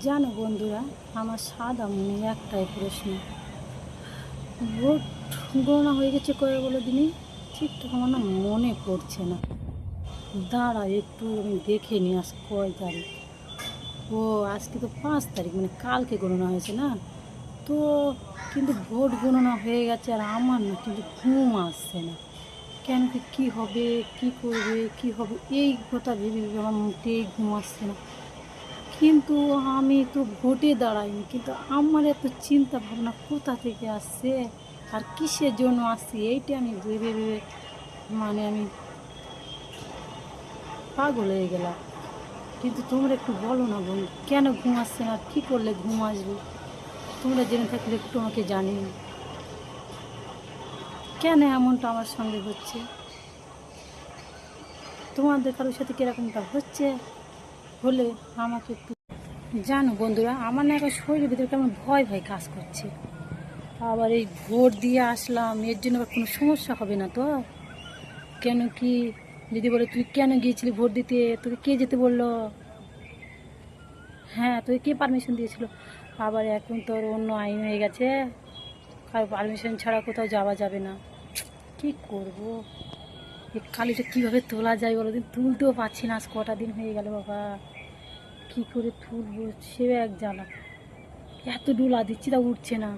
জানো বন্ধুরা, আমার সাদা মনে একটাই প্রশ্ন। ভোট গণনা হয়ে গেছে কয়ে বলে দিনই ঠিকঠাক আমার না মনে পড়ছে না। দাঁড়া একটু আমি দেখে নিই আজ কয় তারিখ। ও আজকে তো 5 তারিখ, মানে কালকে গণনা হয়েছে না তো। কিন্তু ভোট গণনা হয়ে গেছে আর আমার না কিন্তু ঘুম আসছে না। কেন কি কী হবে, কি করবে, কি হবে, এই কথা ভেবে ভেবে আমার মোটেই ঘুম আসছে না। কিন্তু আমি তো ভোটে দাঁড়াইনি, কিন্তু আমার এত চিন্তা ভাবনা কোথা থেকে আসছে আর কিসের জন্য আসছে এইটা আমি ভেবে ভেবে মানে আমি পাগল হয়ে গেলাম। কিন্তু তোমরা একটু বলো না বন্ধু, কেন ঘুম আসছে না, কী করলে ঘুম আসবে? তোমরা জেনে থাকলে একটু আমাকে জানিও, কেন এমনটা আমার সঙ্গে হচ্ছে। তোমাদের কারোর সাথে কীরকমটা হচ্ছে হলে আমাকে একটু জানো বন্ধুরা। আমার না এখন শরীরের ভিতরে কেমন ভয় ভয় কাজ করছে। আবার এই ভোট দিয়ে আসলাম, এর জন্য আবার কোনো সমস্যা হবে না তো? কেন কি যদি বলে তুই কেন গিয়েছিলি ভোট দিতে, তোকে কে যেতে বললো? হ্যাঁ, তোকে কে পারমিশন দিয়েছিল? আবার এখন তোর অন্য আইন হয়ে গেছে, কারো পারমিশন ছাড়া কোথাও যাওয়া যাবে না। কি করব? এই কালিটা কীভাবে তোলা যায় বলো দিন, তুলতেও পারছি না। আজ কটা দিন হয়ে গেল বাবা, কি করে তুলবো সে এক জ্বালা। এত ডুলা দিচ্ছি তা উঠছে না।